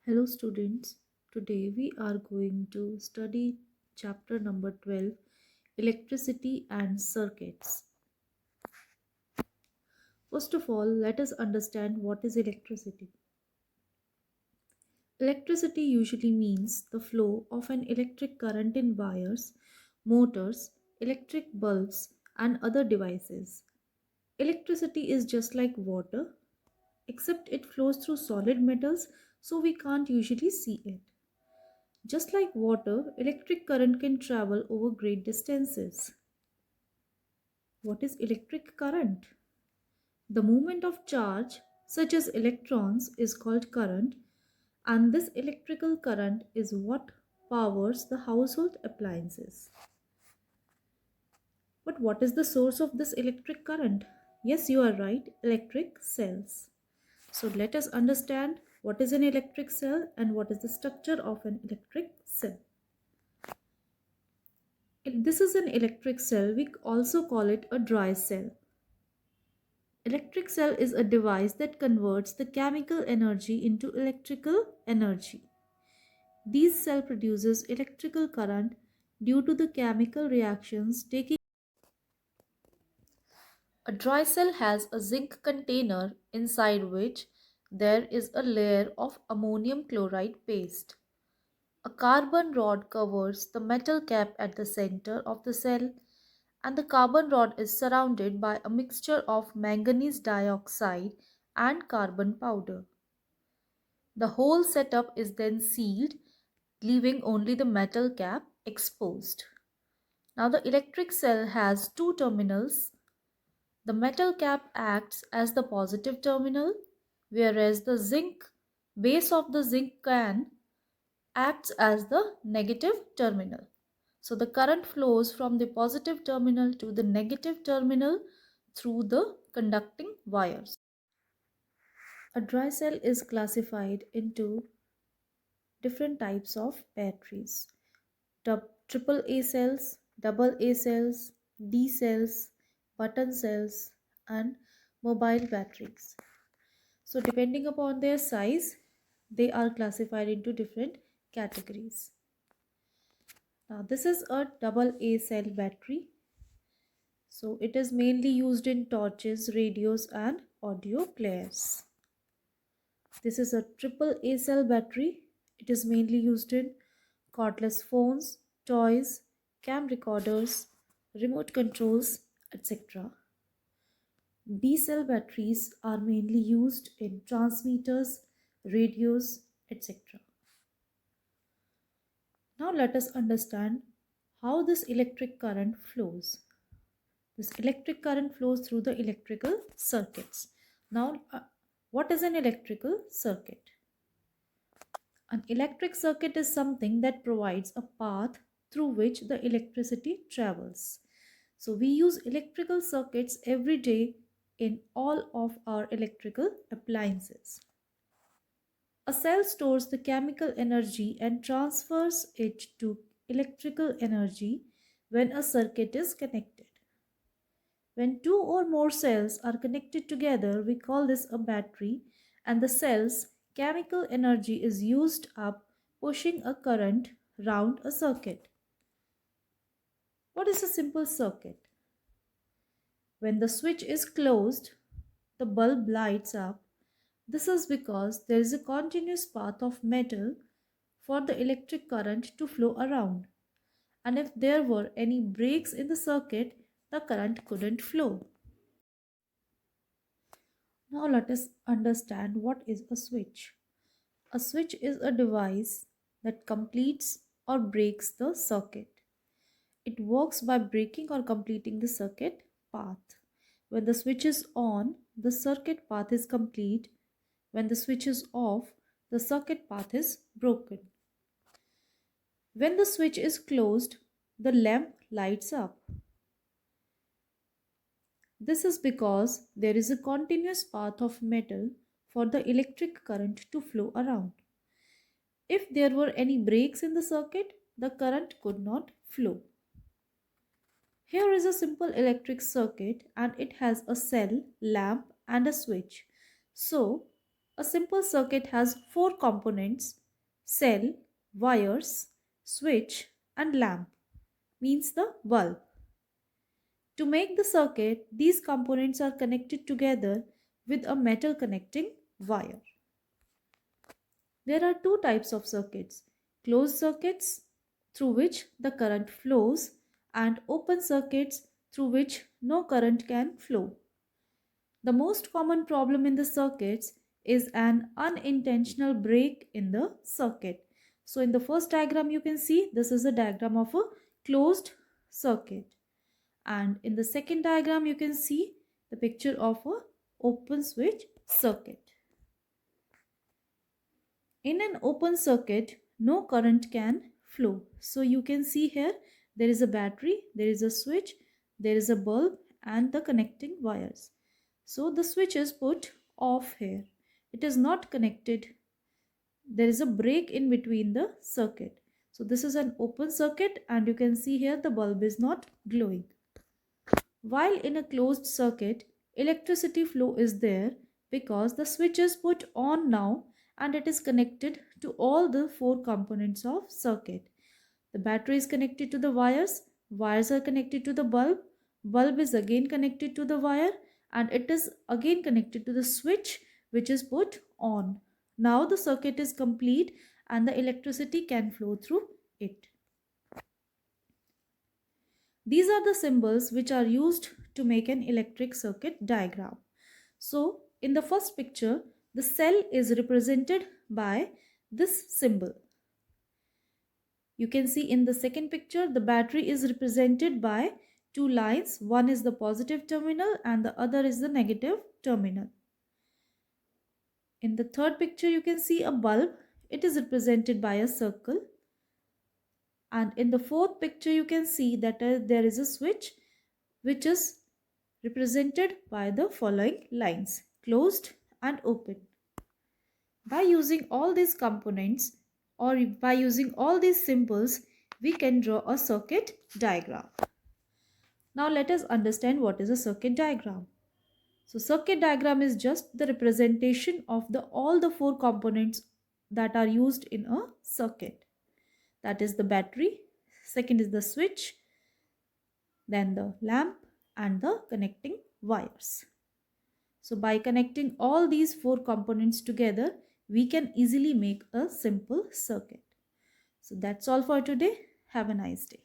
Hello students, today we are going to study chapter number 12, Electricity and Circuits. First of all, let us understand what is electricity. Electricity usually means the flow of an electric current in wires, motors, electric bulbs and other devices. Electricity is just like water, except it flows through solid metals so we can't usually see it. Just like water, electric current can travel over great distances. What is electric current? The movement of charge, such as electrons, is called current, and this electrical current is what powers the household appliances. But what is the source of this electric current? Yes, you are right, electric cells. So let us understand what is an electric cell and what is the structure of an electric cell. This is an electric cell. We also call it a dry cell. Electric cell is a device that converts the chemical energy into electrical energy. These cell produces electrical current due to the chemical reactions taking. A dry cell has a zinc container inside which there is a layer of ammonium chloride paste. A carbon rod covers the metal cap at the center of the cell, and the carbon rod is surrounded by a mixture of manganese dioxide and carbon powder. The whole setup is then sealed, leaving only the metal cap exposed. Now, the electric cell has two terminals. The metal cap acts as the positive terminal, whereas the zinc base of the zinc can acts as the negative terminal. So the current flows from the positive terminal to the negative terminal through the conducting wires. A dry cell is classified into different types of batteries. Triple A cells, double A cells, D cells, button cells and mobile batteries. So depending upon their size, they are classified into different categories. Now this is a double A cell battery. So it is mainly used in torches, radios and audio players. This is a triple A cell battery. It is mainly used in cordless phones, toys, cam recorders, remote controls, etc. D cell batteries are mainly used in transmitters, radios, etc. Now let us understand how this electric current flows. This electric current flows through the electrical circuits. Now, what is an electrical circuit? An electric circuit is something that provides a path through which the electricity travels. So, we use electrical circuits every day in all of our electrical appliances. A cell stores the chemical energy and transfers it to electrical energy when a circuit is connected. When two or more cells are connected together, we call this a battery, and the cell's chemical energy is used up pushing a current round a circuit. What is a simple circuit? When the switch is closed, the bulb lights up. This is because there is a continuous path of metal for the electric current to flow around. And if there were any breaks in the circuit, the current couldn't flow. Now let us understand what is a switch. A switch is a device that completes or breaks the circuit. It works by breaking or completing the circuit path. When the switch is on, the circuit path is complete. When the switch is off, the circuit path is broken. When the switch is closed, the lamp lights up. This is because there is a continuous path of metal for the electric current to flow around. If there were any breaks in the circuit, the current could not flow. Here is a simple electric circuit and it has a cell, lamp and a switch. So, A simple circuit has four components: cell, wires, switch, and lamp, means the bulb. To make the circuit, these components are connected together with a metal connecting wire. There are two types of circuits: closed circuits, through which the current flows, and open circuits, through which no current can flow. The most common problem in the circuits is an unintentional break in the circuit. So in the first diagram you can see this is a diagram of a closed circuit, and in the second diagram you can see the picture of a open switch circuit. In an open circuit, no current can flow. So you can see here there is a battery, there is a switch, there is a bulb and the connecting wires. So the switch is put off here. It is not connected. There is a break in between the circuit. So this is an open circuit and you can see here the bulb is not glowing. While in a closed circuit, electricity flow is there because the switch is put on now and it is connected to all the four components of circuit. The battery is connected to the wires are connected to the bulb is again connected to the wire, and it is again connected to the switch which is put on. Now the circuit is complete and the electricity can flow through it. These are the symbols which are used to make an electric circuit diagram. So, in the first picture, the cell is represented by this symbol. You can see in the second picture, the battery is represented by two lines. One is the positive terminal and the other is the negative terminal. In the third picture, you can see a bulb. It is represented by a circle. And in the fourth picture, you can see that there is a switch which is represented by the following lines: closed and open. By using all these components or by using all these symbols, we can draw a circuit diagram. Now let us understand what is a circuit diagram. So circuit diagram is just the representation of all the four components that are used in a circuit. That is the battery, second is the switch, then the lamp and the connecting wires. So by connecting all these four components together, we can easily make a simple circuit. So that's all for today. Have a nice day.